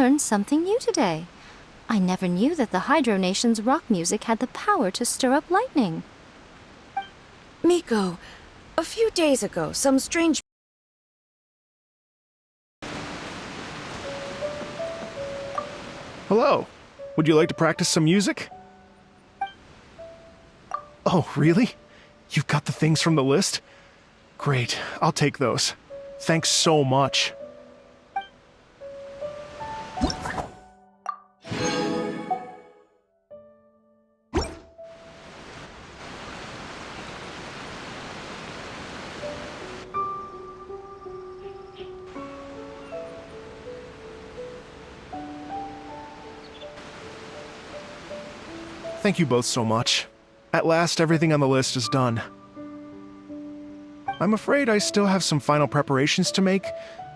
learned something new today. I never knew that the Hydro Nation's rock music had the power to stir up lightning. Miko, a few days ago, some strange... Hello. Would you like to practice some music? Oh, really? You've got the things from the list? Great, I'll take those. Thanks so much. Thank you both so much. At last, everything on the list is done. I'm afraid I still have some final preparations to make,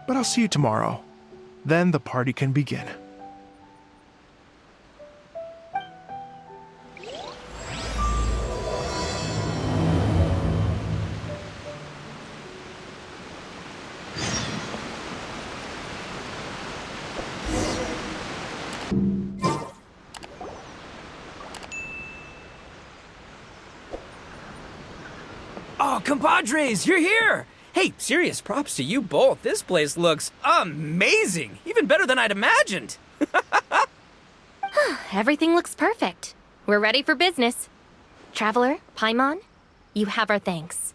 but I'll see you tomorrow. Then the party can begin. Oh, compadres, you're here! Hey, serious props to you both. This place looks amazing! Even better than I'd imagined! Everything looks perfect. We're ready for business. Traveler, Paimon, you have our thanks.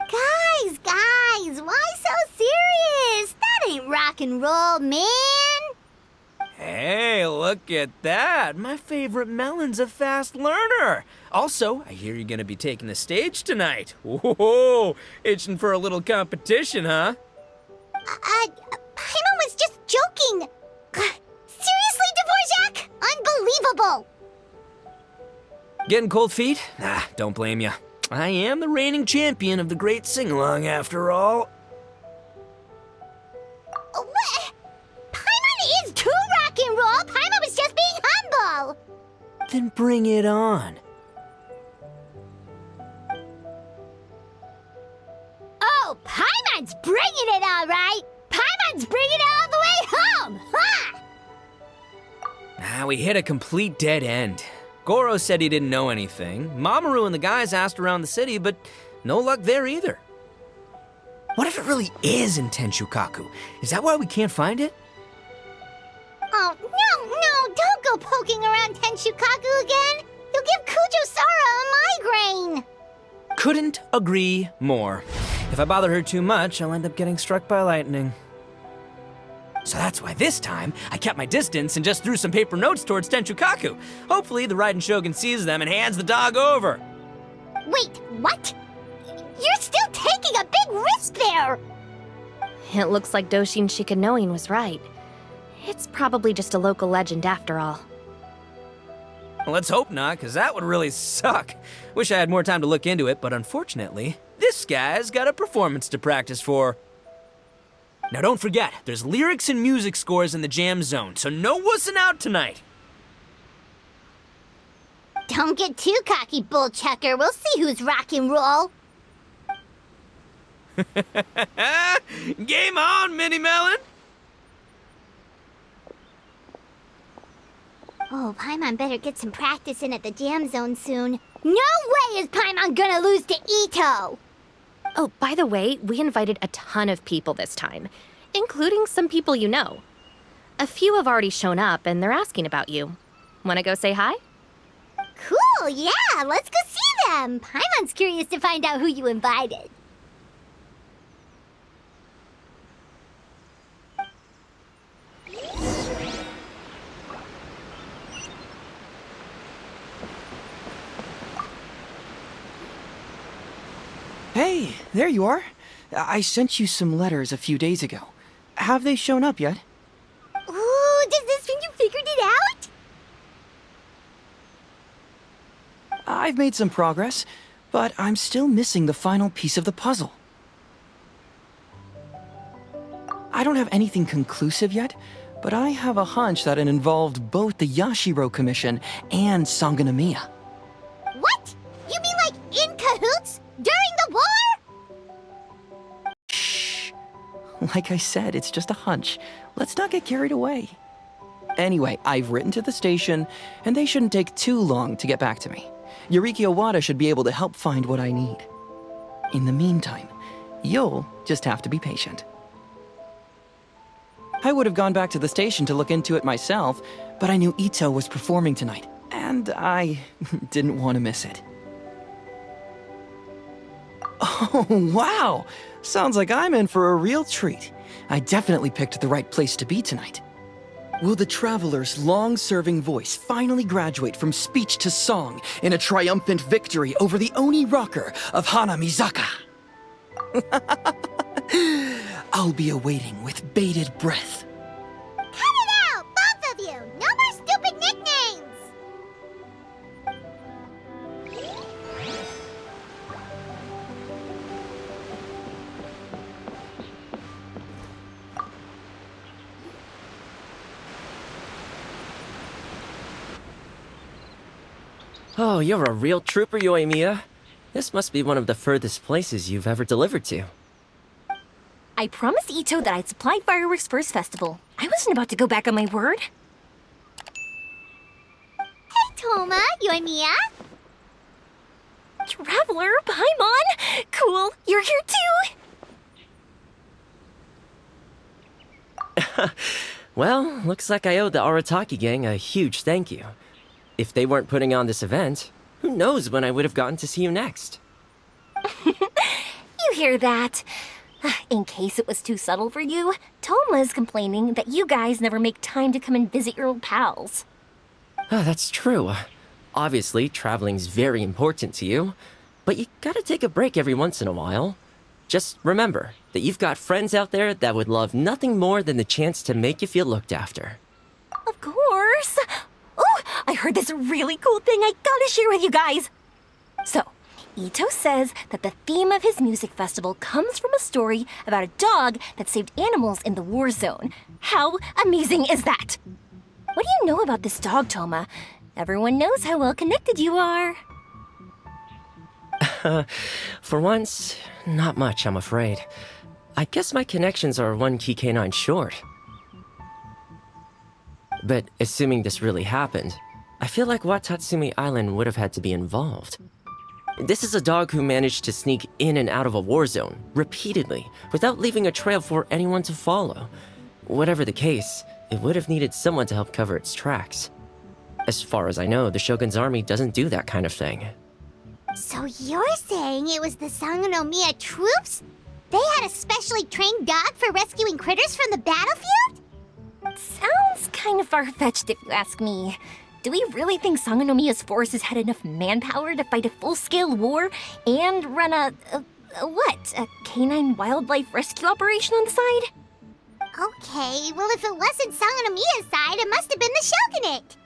Guys, why so serious? That ain't rock and roll, man! Hey, look at that! My favorite melon's a fast learner! Also, I hear you're gonna be taking the stage tonight. Whoa, itching for a little competition, huh? Paimon was just joking! Seriously, Dvorak? Unbelievable! Getting cold feet? Nah, don't blame ya. I am the reigning champion of the great sing-along, after all. What? Paimon is too rock and roll! Paimon was just being humble! Then bring it on. Oh, Paimon's bringing it all right! Paimon's bringing it all the way home! Ha! We hit a complete dead end. Goro said he didn't know anything. Mamoru and the guys asked around the city, but no luck there either. What if it really is in Tenshukaku? Is that why we can't find it? Oh, no, don't go poking around Tenshukaku again! You'll give Kujo-Sara a migraine! Couldn't agree more. If I bother her too much, I'll end up getting struck by lightning. So that's why this time, I kept my distance and just threw some paper notes towards Tenshukaku. Hopefully, the Raiden Shogun sees them and hands the dog over. Wait, what? You're still taking a big risk there! It looks like Doshin Shikanoin was right. It's probably just a local legend after all. Well, let's hope not, because that would really suck. Wish I had more time to look into it, but unfortunately, this guy's got a performance to practice for. Now don't forget, there's lyrics and music scores in the jam zone, so no wussing out tonight. Don't get too cocky, bullchucker. We'll see who's rock and roll. Game on, Mini Melon! Oh, Paimon better get some practice in at the jam zone soon. No way is Paimon gonna lose to Itto! Oh, by the way, we invited a ton of people this time, including some people you know. A few have already shown up, and they're asking about you. Wanna go say hi? Cool, yeah, let's go see them! Paimon's curious to find out who you invited. Hey, there you are. I sent you some letters a few days ago. Have they shown up yet? Ooh, does this mean you figured it out? I've made some progress, but I'm still missing the final piece of the puzzle. I don't have anything conclusive yet, but I have a hunch that it involved both the Yashiro Commission and Sangonomiya. What? You mean like in cahoots? During the war? Shh. Like I said, it's just a hunch. Let's not get carried away. Anyway, I've written to the station, and they shouldn't take too long to get back to me. Yuriki Owada should be able to help find what I need. In the meantime, you'll just have to be patient. I would have gone back to the station to look into it myself, but I knew Itto was performing tonight, and I didn't want to miss it. Oh, wow! Sounds like I'm in for a real treat. I definitely picked the right place to be tonight. Will the Traveler's long-serving voice finally graduate from speech to song in a triumphant victory over the Oni rocker of Hanamizaka? I'll be awaiting with bated breath. Cut it out, both of you! No more stupid nicknames! Oh, you're a real trooper, Yoimiya. This must be one of the furthest places you've ever delivered to. I promised Itto that I'd supply fireworks for his festival. I wasn't about to go back on my word. Hey, Toma, Yoimiya. Traveler, Paimon! Cool, you're here too! Well, looks like I owe the Arataki gang a huge thank you. If they weren't putting on this event, who knows when I would have gotten to see you next. You hear that? In case it was too subtle for you, Toma's complaining that you guys never make time to come and visit your old pals. That's true. Obviously, traveling's very important to you, but you gotta take a break every once in a while. Just remember that you've got friends out there that would love nothing more than the chance to make you feel looked after. Of course! Oh, I heard this really cool thing I gotta share with you guys! So, Itto says that the theme of his music festival comes from a story about a dog that saved animals in the war zone. How amazing is that? What do you know about this dog, Toma? Everyone knows how well connected you are. For once, not much, I'm afraid. I guess my connections are one key canine short. But assuming this really happened, I feel like Watatsumi Island would have had to be involved. This is a dog who managed to sneak in and out of a war zone, repeatedly, without leaving a trail for anyone to follow. Whatever the case, it would have needed someone to help cover its tracks. As far as I know, the Shogun's army doesn't do that kind of thing. So you're saying it was the Sangonomiya troops? They had a specially trained dog for rescuing critters from the battlefield? Sounds kind of far-fetched if you ask me. Do we really think Sangonomiya's forces had enough manpower to fight a full-scale war and run a canine wildlife rescue operation on the side? Okay, well if it wasn't Sangonomiya's side, it must have been the Shogunate.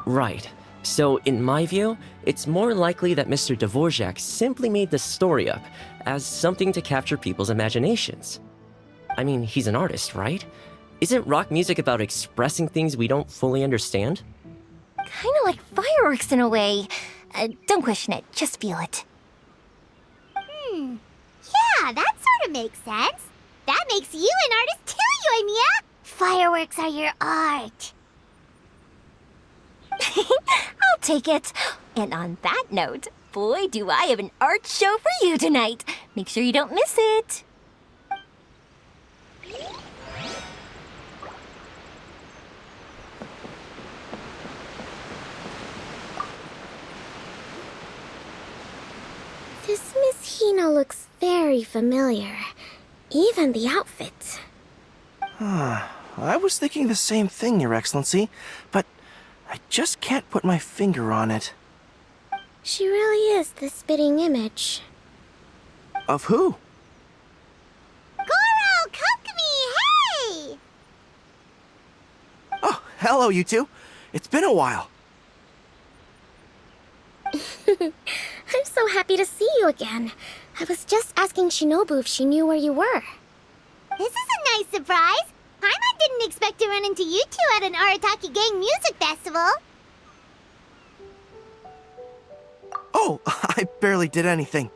Right. So, in my view, it's more likely that Mr. Dvorak simply made this story up as something to capture people's imaginations. I mean, he's an artist, right? Isn't rock music about expressing things we don't fully understand? Kinda like fireworks in a way. Don't question it, just feel it. Yeah, that sort of makes sense. That makes you an artist too, Yoimiya. Fireworks are your art. I'll take it. And on that note, boy, do I have an art show for you tonight. Make sure you don't miss it. This Miss Hina looks very familiar. Even the outfit. I was thinking the same thing, Your Excellency, but I just can't put my finger on it. She really is the spitting image. Of who? Goro, Kokumi, hey! Oh, hello, you two. It's been a while. I'm so happy to see you again. I was just asking Shinobu if she knew where you were. This is a nice surprise. Paimon didn't expect to run into you two at an Arataki gang music festival. Oh, I barely did anything.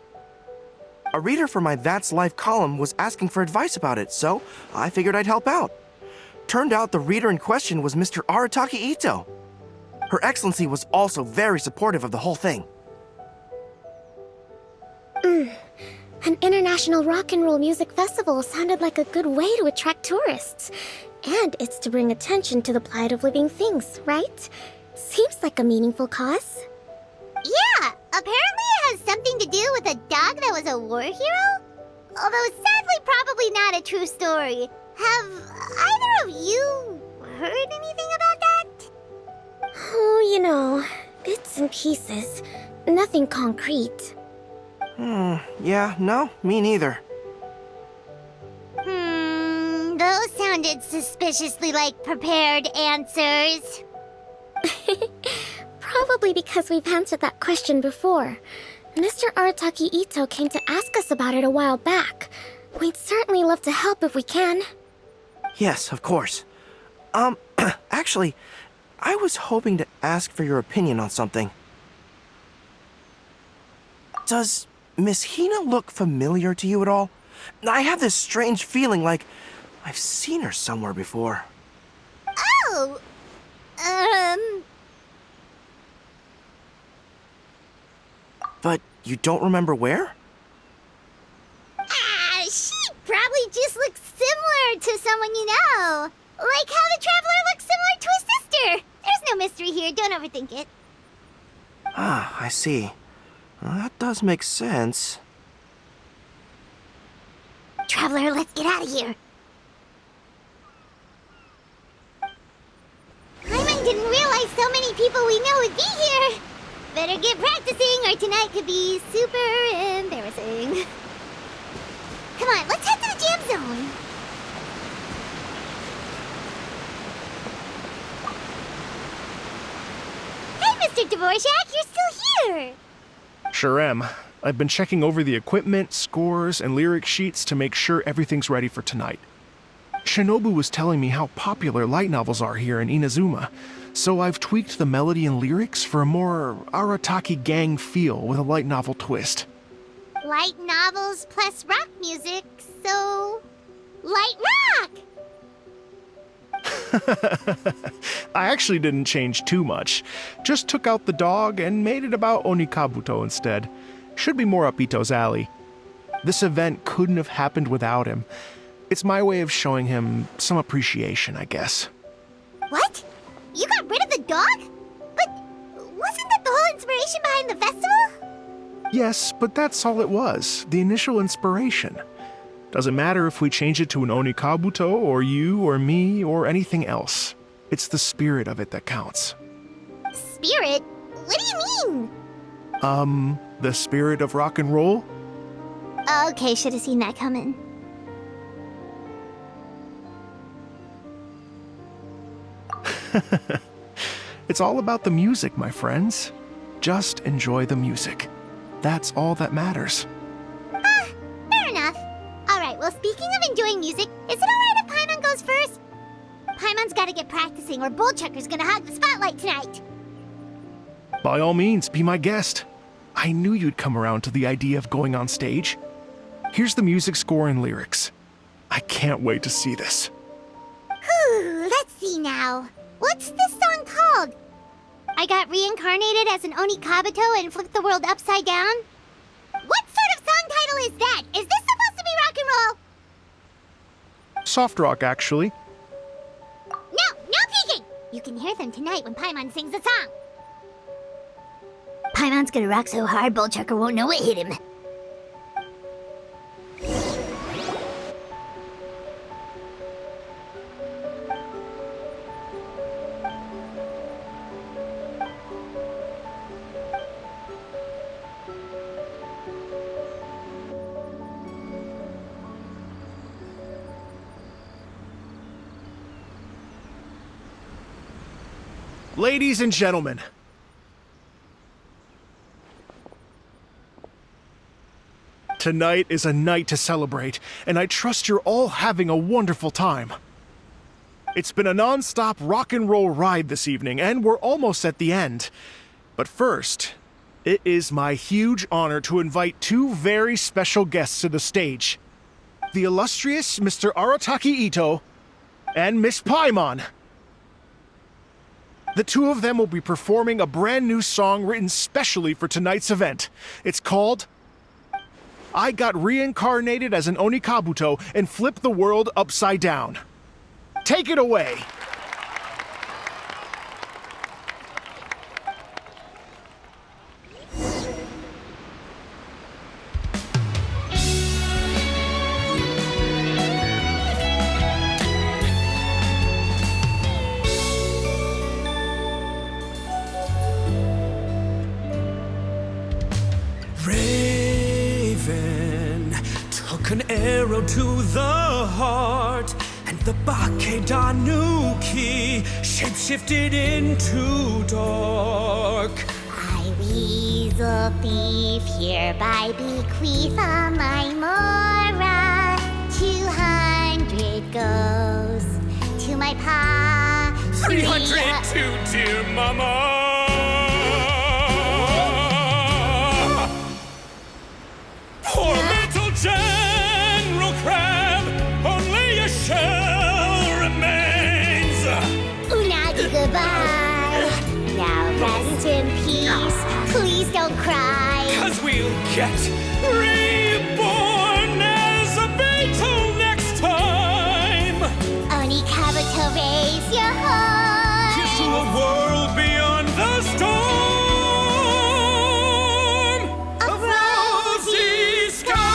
A reader for my That's Life column was asking for advice about it, so I figured I'd help out. Turned out the reader in question was Mr. Arataki Itto. Her Excellency was also very supportive of the whole thing. An international rock and roll music festival sounded like a good way to attract tourists. And it's to bring attention to the plight of living things, right? Seems like a meaningful cause. Yeah, apparently it has something to do with a dog that was a war hero? Although sadly probably not a true story. Have either of you heard anything about that? Oh, bits and pieces. Nothing concrete. Yeah, no, me neither. Those sounded suspiciously like prepared answers. Probably because we've answered that question before. Mr. Arataki Itto came to ask us about it a while back. We'd certainly love to help if we can. Yes, of course. Actually, I was hoping to ask for your opinion on something. Does Miss Hina look familiar to you at all? I have this strange feeling like I've seen her somewhere before. Oh! But you don't remember where? She probably just looks similar to someone you know. Like how the Traveler looks similar to his sister. There's no mystery here, don't overthink it. Ah, I see. Well, that does make sense. Traveler, let's get out of here. Paimon didn't realize so many people we know would be here. Better get practicing or tonight could be super embarrassing. Come on, let's head to the jam zone. Hey, Mr. Dvorak, you're still here. Sure am. I've been checking over the equipment, scores, and lyric sheets to make sure everything's ready for tonight. Shinobu was telling me how popular light novels are here in Inazuma, so I've tweaked the melody and lyrics for a more Arataki gang feel with a light novel twist. Light novels plus rock music, so... light rock! I actually didn't change too much. Just took out the dog and made it about Onikabuto instead. Should be more up Itto's alley. This event couldn't have happened without him. It's my way of showing him some appreciation, I guess. What? You got rid of the dog? But wasn't that the whole inspiration behind the festival? Yes, but that's all it was. The initial inspiration. Doesn't matter if we change it to an Onikabuto, or you, or me, or anything else. It's the spirit of it that counts. Spirit? What do you mean? The spirit of rock and roll? Okay, should have seen that coming. It's all about the music, my friends. Just enjoy the music. That's all that matters. Fair enough. Alright, well, speaking of enjoying music, is it alright if Paimon goes first? Paimon's gotta get practicing or Bullchucker's gonna hog the spotlight tonight. By all means, be my guest. I knew you'd come around to the idea of going on stage. Here's the music score and lyrics. I can't wait to see this. Whew, let's see now. What's this song called? I got reincarnated as an Onikabuto and flipped the world upside down? What sort of song title is that? Is this supposed to be rock and roll? Soft rock, actually. No peeking! You can hear them tonight when Paimon sings the song. Paimon's gonna rock so hard, Bullchucker won't know what hit him. Ladies and gentlemen, tonight is a night to celebrate, and I trust you're all having a wonderful time. It's been a non-stop rock and roll ride this evening, and we're almost at the end. But first, It is my huge honor to invite two very special guests to the stage. The illustrious Mr. Arataki Itto and Miss Paimon. The two of them will be performing a brand new song written specially for tonight's event. It's called I Got Reincarnated as an Onikabuto and Flipped the World Upside Down. Take it away! Raven took an arrow to the heart, and the Bakedanuki shapeshifted into dark. I, weasel thief, hereby bequeath all my mora. 200 goes to my pa. 300 to dear mama. Poor little General Crab, only a shell remains. Unagi, goodbye. Now rest in peace. Please don't cry. 'Cause we'll get reborn as a beetle next time. Onikabuto, raise your heart. Here's to a world beyond the storm of rosy skies.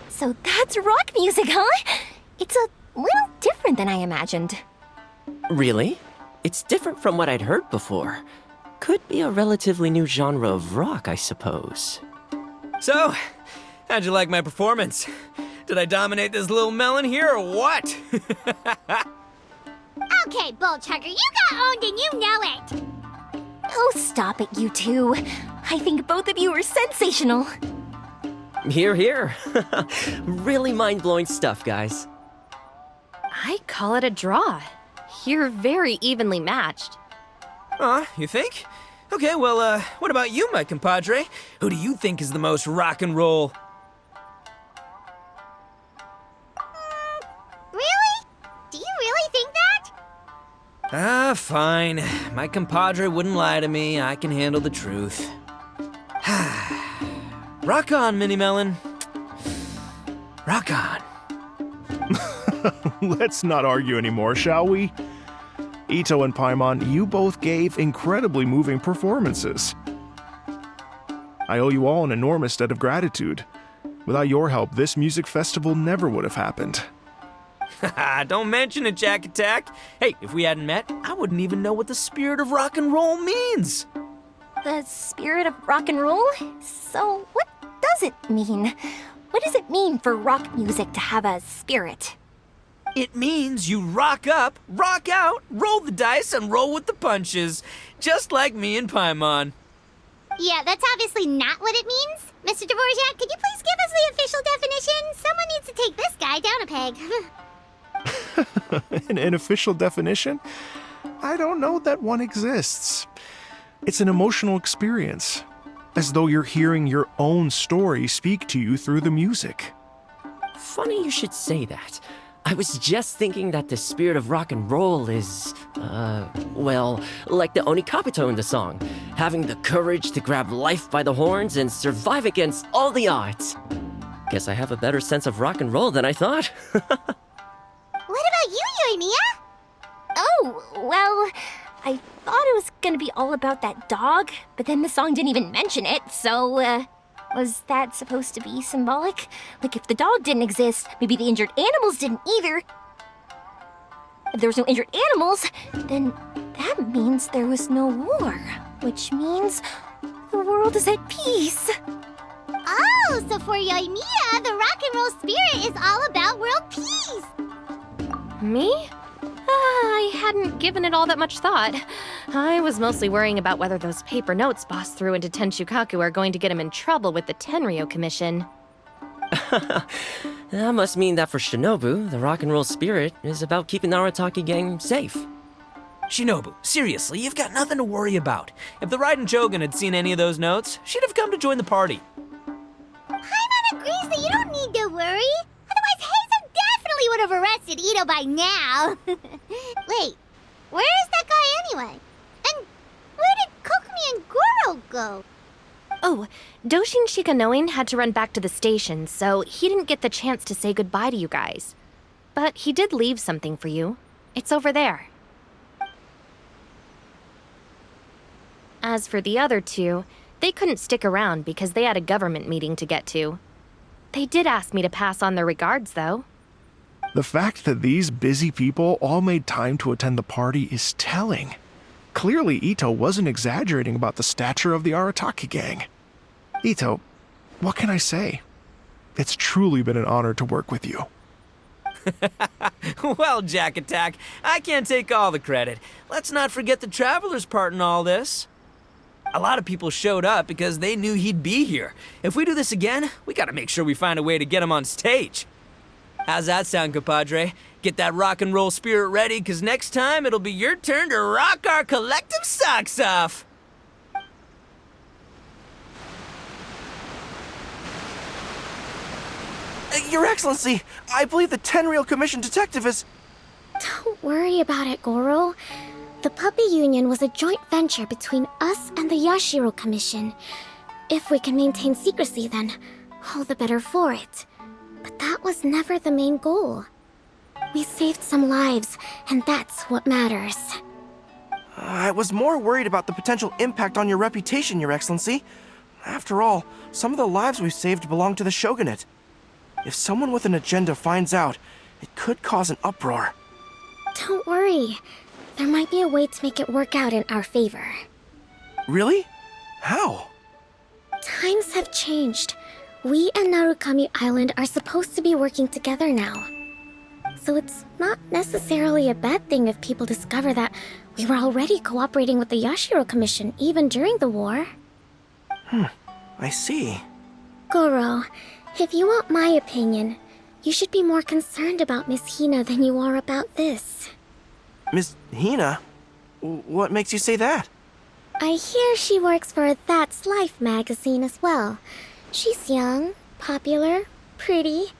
So that's rock music, huh? It's a little different than I imagined. Really? It's different from what I'd heard before. Could be a relatively new genre of rock, I suppose. So, how'd you like my performance? Did I dominate this little melon here or what? Okay, Bull Chugger, you got owned and you know it. Oh, stop it, you two. I think both of you are sensational. Here, here. Really mind-blowing stuff, guys. I call it a draw. You're very evenly matched. You think? Okay, well, what about you, my compadre? Who do you think is the most rock and roll? Really? Do you really think that? Fine. My compadre wouldn't lie to me. I can handle the truth. Rock on, Mini Melon. Rock on. Let's not argue anymore, shall we? Itto and Paimon, you both gave incredibly moving performances. I owe you all an enormous debt of gratitude. Without your help, this music festival never would have happened. Don't mention it, Jack Attack. Hey, if we hadn't met, I wouldn't even know what the spirit of rock and roll means. The spirit of rock and roll? So, what does it mean? What does it mean for rock music to have a spirit? It means you rock up, rock out, roll the dice, and roll with the punches. Just like me and Paimon. Yeah, that's obviously not what it means. Mr. Dvorak, could you please give us the official definition? Someone needs to take this guy down a peg. An official definition? I don't know that one exists. It's an emotional experience, as though you're hearing your own story speak to you through the music. Funny you should say that. I was just thinking that the spirit of rock and roll is, well, like the Onikabuto in the song, having the courage to grab life by the horns and survive against all the odds. Guess I have a better sense of rock and roll than I thought. What about you, Yoimiya? Oh, well, I thought it was gonna be all about that dog, but then the song didn't even mention it, so, was that supposed to be symbolic? Like, if the dog didn't exist, maybe the injured animals didn't either. If there was no injured animals, then that means there was no war. Which means The world is at peace. Oh, so for Yoimiya, the rock and roll spirit is all about world peace. Me? I hadn't given it all that much thought. I was mostly worrying about whether those paper notes Boss threw into Tenshukaku are going to get him in trouble with the Tenryo Commission. That must mean that for Shinobu, the rock and roll spirit is about keeping the Arataki gang safe. Shinobu, seriously, you've got nothing to worry about. If the Raiden Shogun had seen any of those notes, she'd have come to join the party. Paimon agrees that you don't need to worry. Otherwise, Heizo definitely would have arrested Itto by now. Wait, where is that guy anyway? And where did Kokumi and Goro go? Oh, Doshin Shikanoin had to run back to the station, so he didn't get the chance to say goodbye to you guys. But he did leave something for you. It's over there. As for the other two, they couldn't stick around because they had a government meeting to get to. They did ask me to pass on their regards, though. The fact that these busy people all made time to attend the party is telling. Clearly, Itto wasn't exaggerating about the stature of the Arataki gang. Itto, what can I say? It's truly been an honor to work with you. Well, Jack Attack, I can't take all the credit. Let's not forget the Traveler's part in all this. A lot of people showed up because they knew he'd be here. If we do this again, we gotta make sure we find a way to get him on stage. How's that sound, compadre? Get that rock and roll spirit ready, because next time it'll be your turn to rock our collective socks off. Your Excellency, I believe the Tenryo Commission detective is... Don't worry about it, Goro. The Puppy Union was a joint venture between us and the Yashiro Commission. If we can maintain secrecy, then all the better for it. But that was never the main goal. We saved some lives, and that's what matters. I was more worried about the potential impact on your reputation, Your Excellency. After all, some of the lives we've saved belong to the Shogunate. If someone with an agenda finds out, it could cause an uproar. Don't worry. There might be a way to make it work out in our favor. Really? How? Times have changed. We and Narukami Island are supposed to be working together now. So it's not necessarily a bad thing if people discover that we were already cooperating with the Yashiro Commission even during the war. I see. Goro, if you want my opinion, you should be more concerned about Miss Hina than you are about this. Miss Hina? What makes you say that? I hear she works for That's Life magazine as well. She's young, popular, pretty,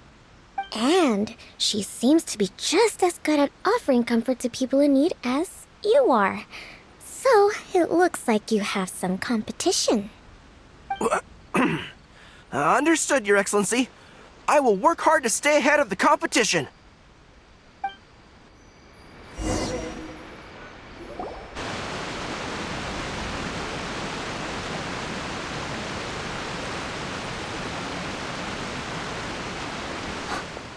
and she seems to be just as good at offering comfort to people in need as you are. So it looks like you have some competition. Understood, Your Excellency. I will work hard to stay ahead of the competition.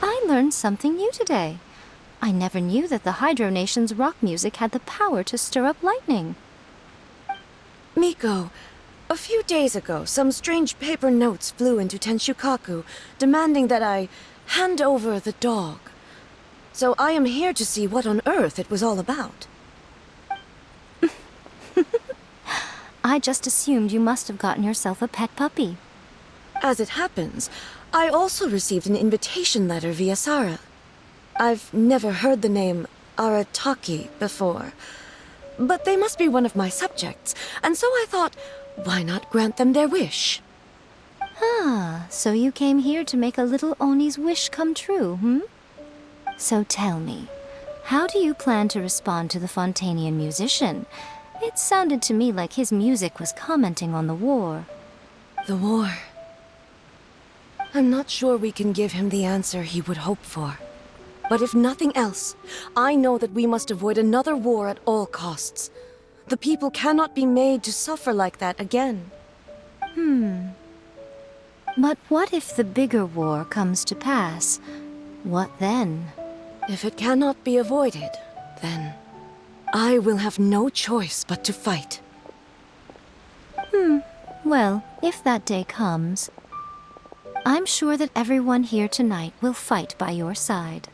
I learned something new today. I never knew that the Hydro Nation's rock music had the power to stir up lightning. Miko, a few days ago, some strange paper notes flew into Tenshukaku, demanding that I hand over the dog. So I am here to see what on earth it was all about. I just assumed you must have gotten yourself a pet puppy. As it happens, I also received an invitation letter via Sara. I've never heard the name Arataki before, but they must be one of my subjects, and so I thought, why not grant them their wish? Ah, so you came here to make a little Oni's wish come true, So tell me, how do you plan to respond to the Fontanian musician? It sounded to me like his music was commenting on the war. The war. I'm not sure we can give him the answer he would hope for. But if nothing else, I know that we must avoid another war at all costs. The people cannot be made to suffer like that again. But what if the bigger war comes to pass? What then? If it cannot be avoided, then I will have no choice but to fight. Well, if that day comes, I'm sure that everyone here tonight will fight by your side.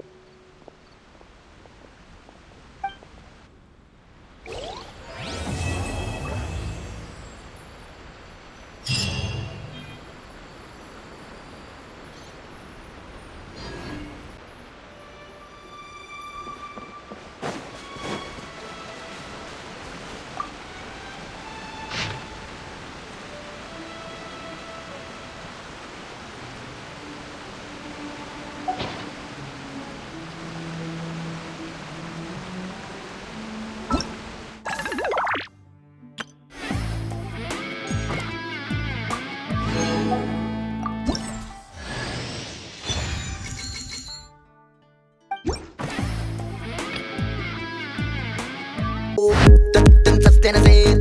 Sostenere